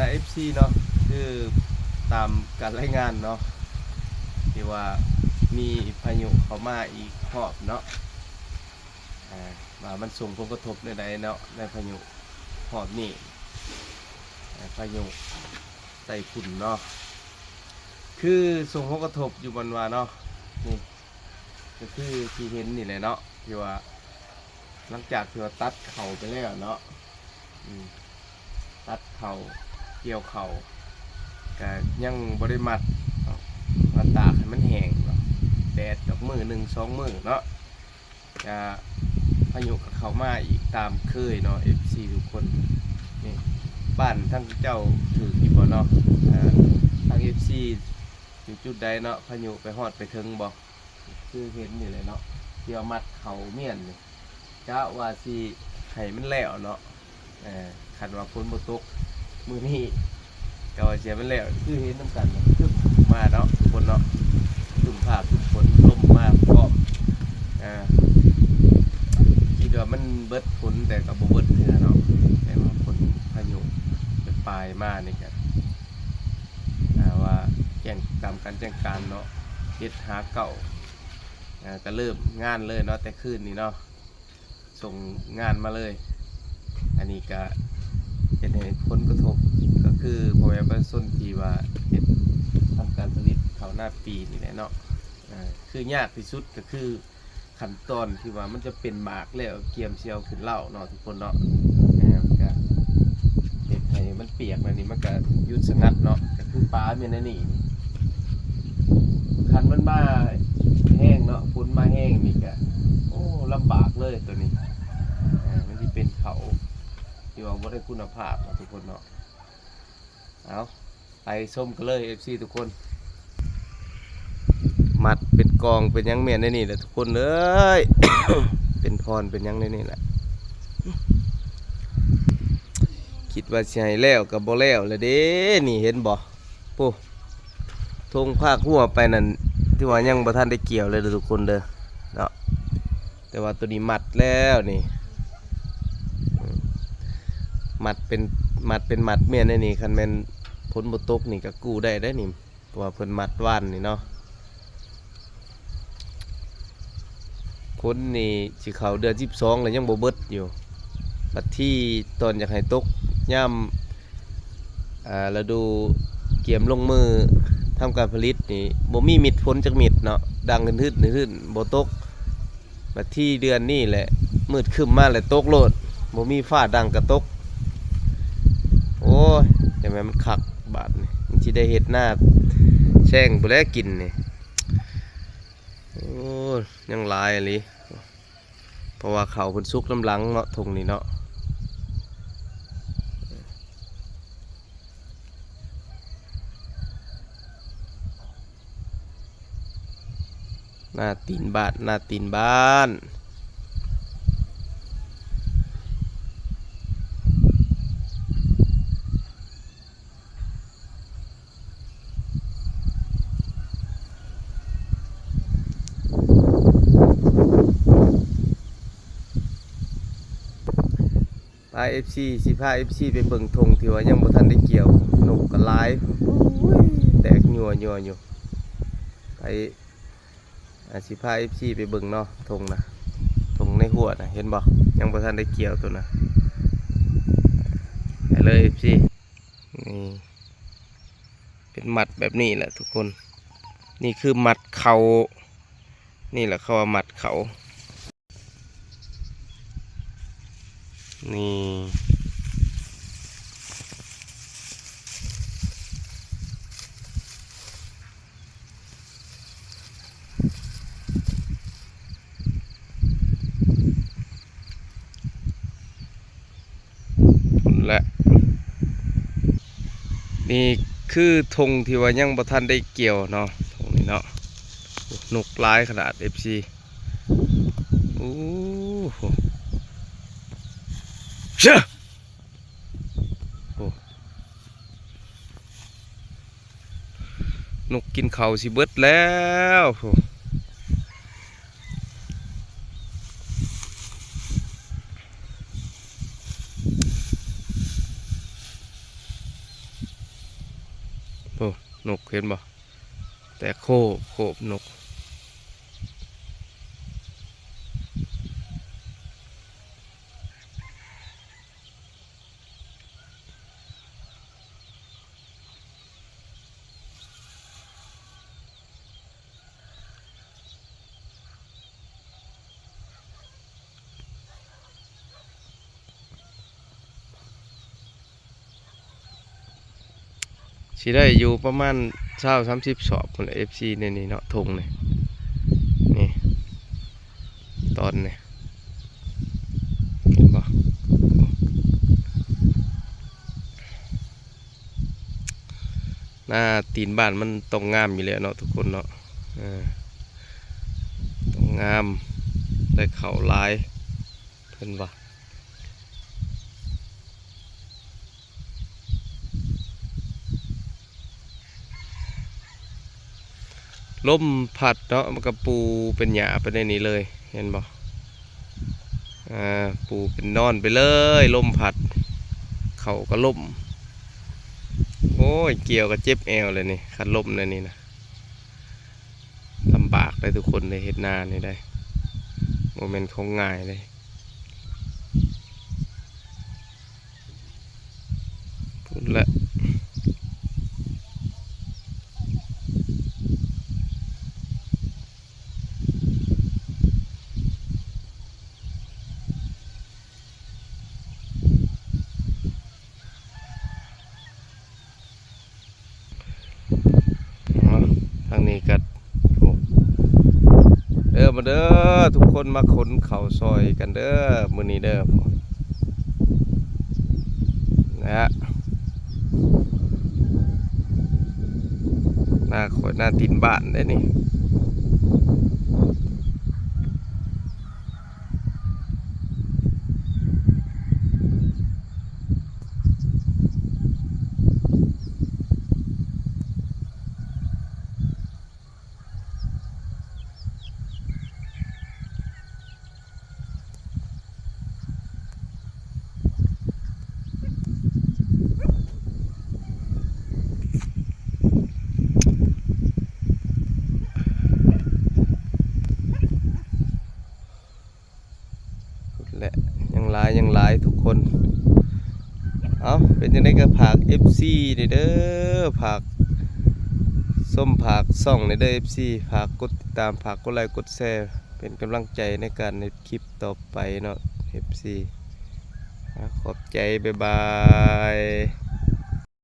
ณะ FC เนาะคือตามการรายงานเนาะที่ว่ามีพายุเข้ามาอีกรอบเนาะว่ามันส่งผลกระทบในใดเนาะในพายุรอบนี้พายุไต้ฝุ่นเนาะคือส่งผลกระทบอยู่บนว่าเนาะนี่ก็คือที่เห็นนี่แหละเนาะที่ว่าหลังจากที่ว่าตัดเข่าไปแล้วเนาะตัดเข่าเกี่ยวเข่าก็ยังบริมัดมาตากให้มันแห้งเนาะแดดกับมือหนึ่งสองมือเนาะจะพายุกับเขามาอีกตามเคยเนาะ FC ทุกคนนี่บ้านทั้งเจ้าถือกี่บ่เนาะทั้ง FC อยู่จุดใดเนาะพายุไปฮอดไปถึงบ่คือเห็นนี่เลยเนาะเกี่ยวมัดเขาเมียนนี่จ้าว่าสิให้มันแล้วเนาะขันว่าฝนบ่ตกมื้อนี้ก็เสียมันแล้วคือเห็นน้ำกันคือมาเนาะทุกคนเนาะถึงภาพทุกคนลมมาพร้อมคิดว่ามันเบิดฝนแต่ก็บ่เบิดเถื่อเนาะแต่ว่าฝนพายุจะปลายมานี่ก็ว่าแจ้งตามการแจ้งการเนาะเฮ็ดหาเก่าก็เริ่มงานเลยเนาะแต่คืนนี้เนาะส่งงานมาเลยอันนี้ก็เป็นผลกระทบก็คือพ่อแม่ประชาชนที่ว่าเฮ็ดทำการผลิตข้าวหน้าปีนี่แหละเนาะคือยากที่สุดก็คือขั้นตอนที่ว่ามันจะเป็นหมากแล้วเกี่ยมเชียวขึ้นเหล้าเนาะทุกคนเนาะก็เฮ็ดให้มันเปียกนี่มันก็หยุดสงัดเนาะก็คือปลาเมียนนี่คันมันมาแห้งเนาะฝนมาแห้งนี่ก็โอ้ลำบากเลยตัวนี้มันจะเป็นเขาที่ว่าบ่ได้คุณภาพทุกคนเนาะเอาไปส้มกันเลย FC ทุกคนมัดเป็นกองเป็นยังเมียนในนี่แหละทุกคนเลย เป็นพรเป็นยังในนี่แหละคิดว่าสิให้แล้วกับบ่แล้วเลยเด้นี่เห็นบ่ปุ๊ทงภาคหัวไปนั่นที่ว่ายังบ่ทันได้เกี่ยวเลยทุกคนเด้อเนาะแต่ว่าตัวนี้มัดแล้วนี่มัดเป็นมัดเมียนในนี่คันแม่นผลบ่ตกนี่ก็กู้ได้นี่เพราะว่าเพิ่นมัดว่านนี่เนาะคนนี่สิเข้าเดือน12แล้วยังบ่เบิดอยู่บัดที่ตอนอยากให้ตกย่ำฤดูเกี่ยมลงมือทำการผลิตนี่บ่มีมิดฝนจักมิดเนาะดังขึ้นบ่ตกบัดที่เดือนนี้แหละมืดครึ้มมาแล้วตกโลดบ่มีฟ้าดังก็ตกโอ้ยแต่แม่มันคักบาดนี่มันสิได้เฮ็ดหน้าแช่งบ่แล้วกินนี่โอ้ยังหลายอีหลีเพราะว่าเขาเพิ่นสุกน้ำหลังเนาะทงนี่เนาะหน้าตีนบ้านพา FC สิพา FC ไปเบิ่งธงที่ว่ายังบ่ทันได้เกี่ยวนกก็หลายแตกยั่วอยู่ไปสิพา FC ไปเบิ่งเนาะธงนะธงในหัวนะเห็นบ่ยังบ่ทันได้เกี่ยวตัวนะไปเลย FC นี่เป็นมัดแบบนี้แหละทุกคนนี่คือมัดเขานี่แหละเขาว่ามัดเขานี่และนี่คือธงที่ว่ายังบ่ทันได้เกี่ยวเนาะธงนี้เนาะนกลายขนาด FC โอ้โหเชื่อโอ้นกกินข้าวสิเบิดแล้ว นกเห็นบ่แต่โคบนกสิได้อยู่ประมาณ20-30 สอบคนละ FC ในนี้เนาะทงนี่ตอนนี่เห็นปะหน้าตีนบ้านมันต้องงามอยู่แล้วเนาะทุกคนเนาะต้องงามได้เข่าลายเห็นปะลมพัดเนาะมันก็ปูเป็นหญ้าไปในนี้เลยเห็นบ่ปูเป็นนอนไปเลยลมพัดเขาก็ล่มโอ้ยเกี่ยวกับเจ็บแอวเลยนี่คันล่มเลยนี่นะลำบากเลยทุกคนเลยเฮ็ดนานี่ได้โมเมนต์ของง่ายเลยพูดละทางนี้ก็มาเด้อทุกคนมาขนเข่าซอยกันเด้อมื้อนี้เด้อนะฮะหน้าตีนบ้านได้นี่และยังหลายทุกคนเอาเป็นยังไงก็ผาก FC เด้อผากส้มผากส่องในเด้อ FC ผากกดติดตามผากกดไลค์กดแชร์เป็นกำลังใจในการในคลิปต่อไปเนาะ FC ขอบใจบ๊ายบาย